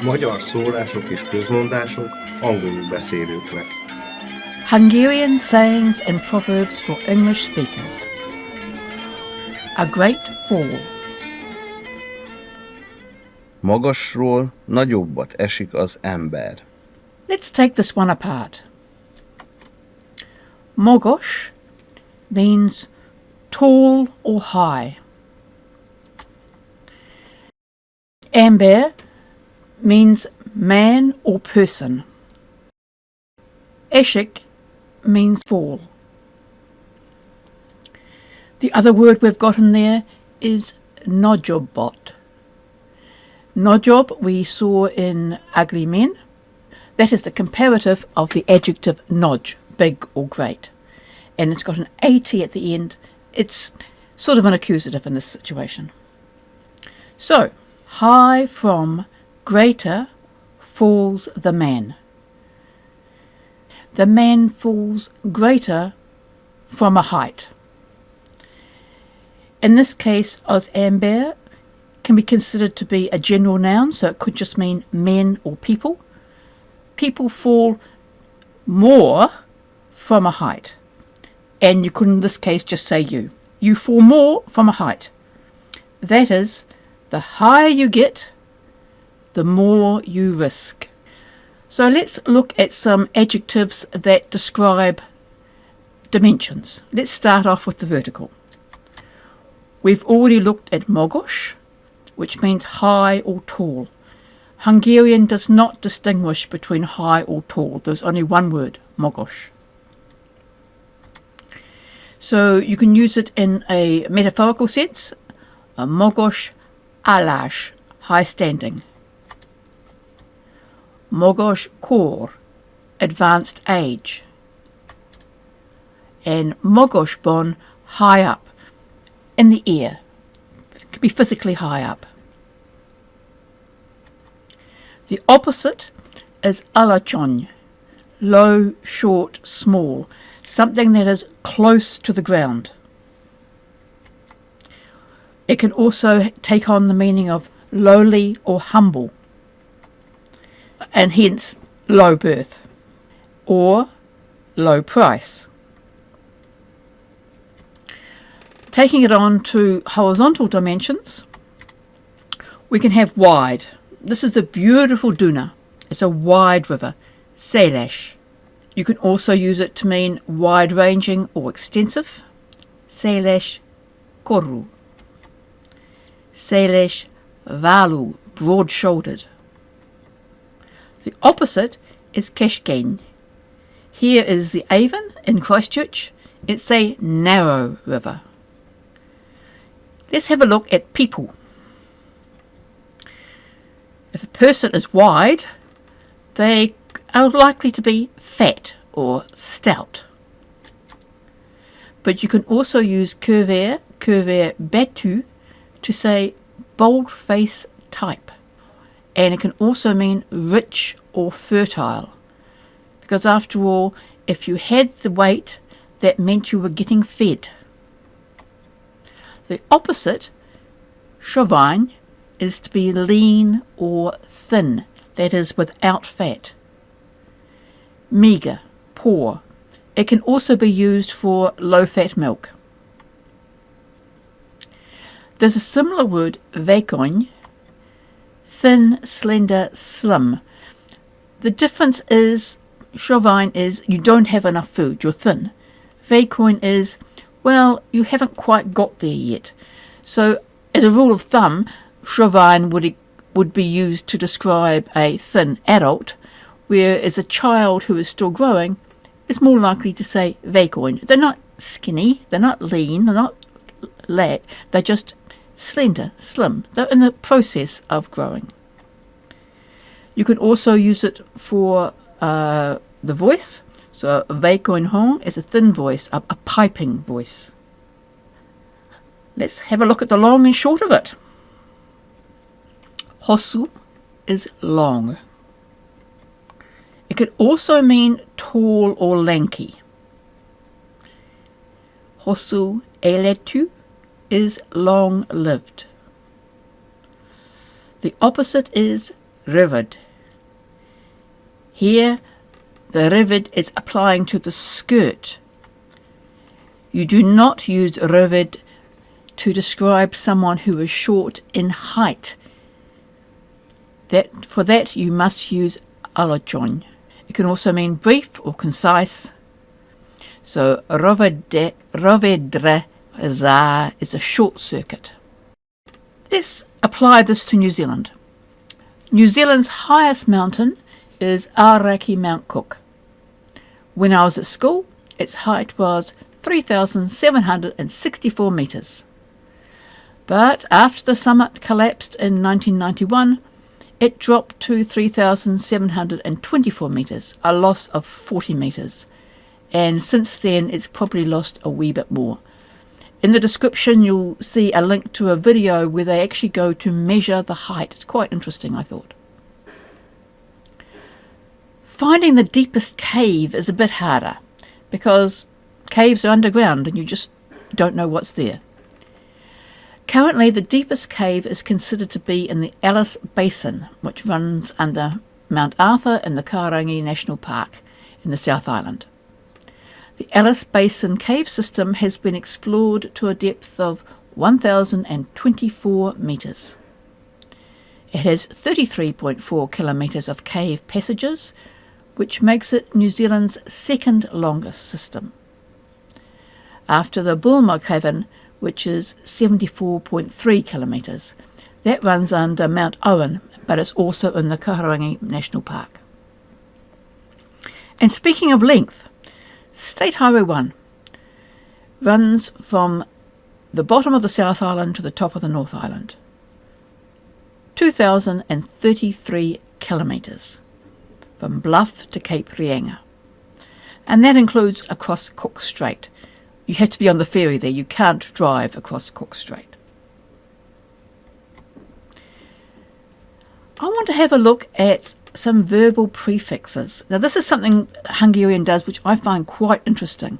Magyar szólások és közmondások angolul beszélőknek. Hungarian sayings and proverbs for English speakers. A great fall. Magasról nagyobbat esik az ember. Let's take this one apart. Magas means tall or high. Ember means man or person. Esik means fall. The other word we've got in there is nagyobbat. Nagyobb we saw in ugly men. That is the comparative of the adjective nagy, big or great. And it's got an at at the end. It's sort of an accusative in this situation. So, high from greater falls the man. The man falls greater from a height. In this case, az ember can be considered to be a general noun, so it could just mean men or people. People fall more from a height. And you could in this case just say you. You fall more from a height. That is, the higher you get, the more you risk. So let's look at some adjectives that describe dimensions. Let's start off with the vertical. We've already looked at magas, which means high or tall. Hungarian does not distinguish between high or tall. There's only one word, magas. So you can use it in a metaphorical sense. A magas állás, high standing. Magas kor, advanced age. And magasban, high up, in the air. It could be physically high up. The opposite is alacsony, low, short, small, something that is close to the ground. It can also take on the meaning of lowly or humble, and hence low birth or low price. Taking it on to horizontal dimensions, we can have wide. This is the beautiful Duna. It's a wide river, széles. You can also use it to mean wide-ranging or extensive, széles korú. Széles vállú, broad-shouldered. The opposite is keskeny. Here is the Avon in Christchurch. It's a narrow river. Let's have a look at people. If a person is wide, they are likely to be fat or stout. But you can also use curvaire battu, to say bold face type. And it can also mean rich or fertile. Because after all, if you had the weight, that meant you were getting fed. The opposite, šovine, is to be lean or thin, that is without fat. Meagre, poor. It can also be used for low-fat milk. There's a similar word, veikony, thin, slender, slim. The difference is, šovine is you don't have enough food, you're thin. Veikony is, well, you haven't quite got there yet. So, as a rule of thumb, šovine would be used to describe a thin adult, whereas a child who is still growing is more likely to say veikony. They're not skinny, they're not lean, they're not they're just slender, slim. They're in the process of growing. You can also use it for the voice. So veikony hong is a thin voice, a piping voice. Let's have a look at the long and short of it. Hosu is long. It could also mean tall or lanky. Hosu elettu is long-lived. The opposite is rivid. Here, the rivid is applying to the skirt. You do not use rivid to describe someone who is short in height. For that you must use alochon. It can also mean brief or concise. So rovedre za is a short circuit. Let's apply this to New Zealand. New Zealand's highest mountain is Aoraki Mount Cook. When I was at school, its height was 3,764 metres. But after the summit collapsed in 1991, it dropped to 3,724 metres, a loss of 40 metres. And since then, it's probably lost a wee bit more. In the description, you'll see a link to a video where they actually go to measure the height. It's quite interesting, I thought. Finding the deepest cave is a bit harder because caves are underground and you just don't know what's there. Currently, the deepest cave is considered to be in the Alice Basin, which runs under Mount Arthur in the Karangi National Park in the South Island. The Alice Basin cave system has been explored to a depth of 1,024 metres. It has 33.4 kilometres of cave passages, which makes it New Zealand's second longest system, after the Bulmer Cavern, which is 74.3 kilometres. That runs under Mount Owen, but it's also in the Karangi National Park. And speaking of length, State Highway 1 runs from the bottom of the South Island to the top of the North Island. 2,033 kilometres from Bluff to Cape Reinga. And that includes across Cook Strait. You have to be on the ferry there. You can't drive across Cook Strait. I want to have a look at some verbal prefixes. Now, this is something Hungarian does, which I find quite interesting.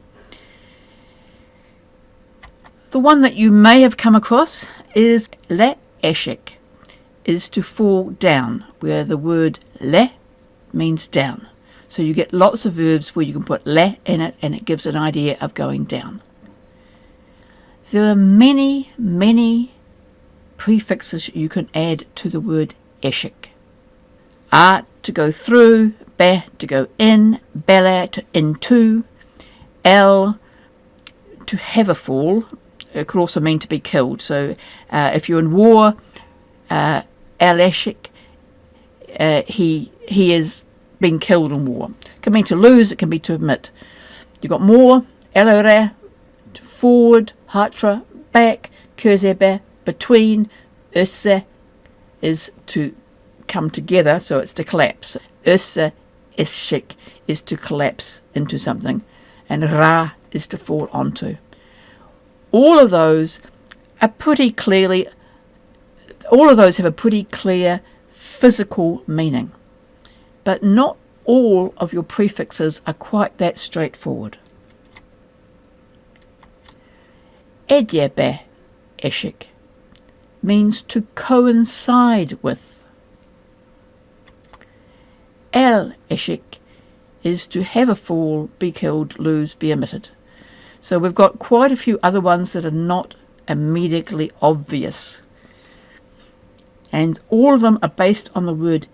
The one that you may have come across is le esik, is to fall down, where the word le means down. So you get lots of verbs where you can put le in it and it gives an idea of going down. There are many, many prefixes you can add to the word esik. A to go through, be to go in, bella to into, el to have a fall. It could also mean to be killed. So if you're in war, el esik, he is being killed in war. It can mean to lose, it can be to admit. You've got more, elore, forward, hatra, back, kurzebe, between, usse is to come together, so it's to collapse. Usse esik is to collapse into something, and ra is to fall onto. All of those have a pretty clear physical meaning. But not all of your prefixes are quite that straightforward. Egyebe esik means to coincide with. El esik is to have a fall, be killed, lose, be omitted. So we've got quite a few other ones that are not immediately obvious. And all of them are based on the word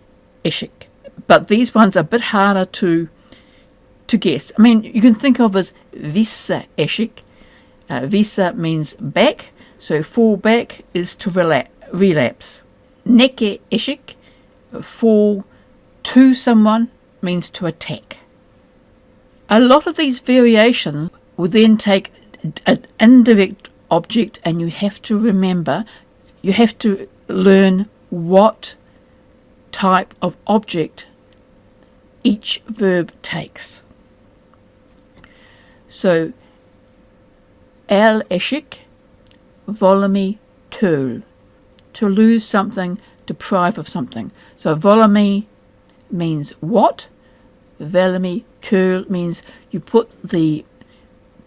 esik. But these ones are a bit harder to guess. I mean, you can think of as visa esik. Visa means back, so fall back is to relapse. Neke esik, fall to someone, means to attack. A lot of these variations will then take an indirect object, and you have to remember, you have to learn what type of object each verb takes. So, el esik, volami töl, to lose something, deprive of something. So volami means what, velami töl means you put the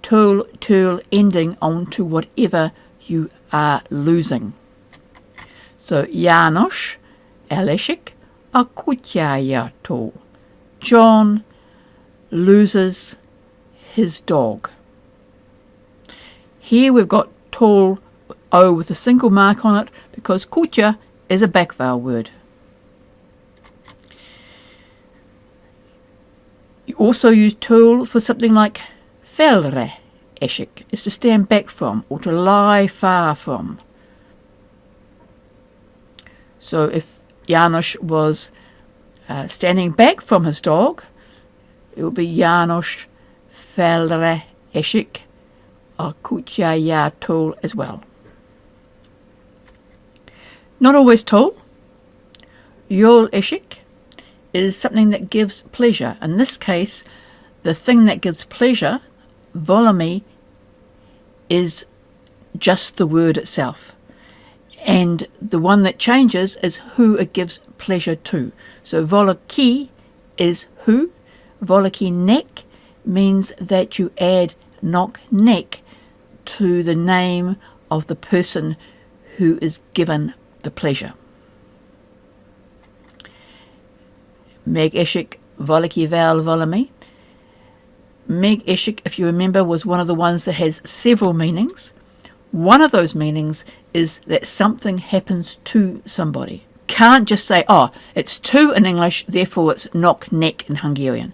töl ending onto whatever you are losing. So János, el esik, a kutyájától. John loses his dog. Here we've got tall O with a single mark on it because kutya is a back vowel word. You also use tall for something like fellre, Esik, is to stand back from or to lie far from. So if János was standing back from his dog, it would be János fellre Esik a kutyájától as well. Not always tall. Jól Esik is something that gives pleasure. In this case, the thing that gives pleasure, valami, is just the word itself. And the one that changes is who it gives pleasure to. So volaki is who. Volaki nek means that you add nok nek to the name of the person who is given the pleasure. Meg Esik volaki val volami. Meg Esik, if you remember, was one of the ones that has several meanings. One of those meanings is that something happens to somebody. Can't just say, oh, it's to in English, therefore it's nok nek in Hungarian.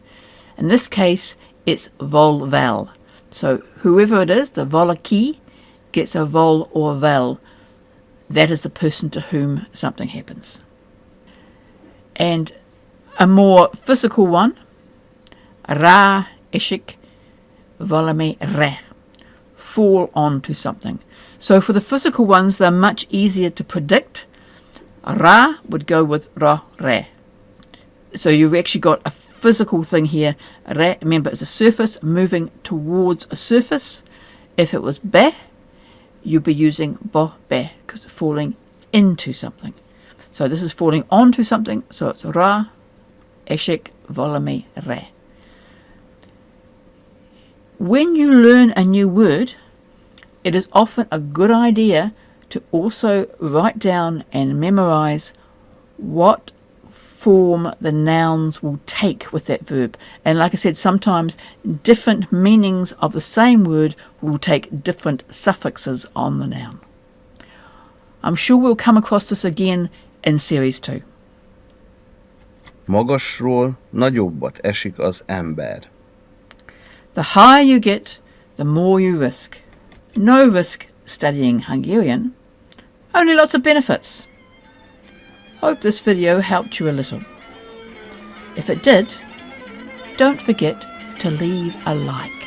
In this case, it's vol val. So whoever it is, the volaki, gets a vol or val. That is the person to whom something happens. And a more physical one, ra Esik volami re, fall onto something. So for the physical ones, they're much easier to predict. Ra would go with ra re. So you've actually got a physical thing here. Ra, remember, it's a surface moving towards a surface. If it was be, you'd be using bo be because it's falling into something. So this is falling onto something. So it's ra Esik volami re. When you learn a new word, it is often a good idea to also write down and memorize what form the nouns will take with that verb. And like I said, sometimes different meanings of the same word will take different suffixes on the noun. I'm sure we'll come across this again in Series 2. Magasról nagyobbat esik az ember. The higher you get, the more you risk. No risk studying Hungarian, only lots of benefits. Hope this video helped you a little. If it did, don't forget to leave a like.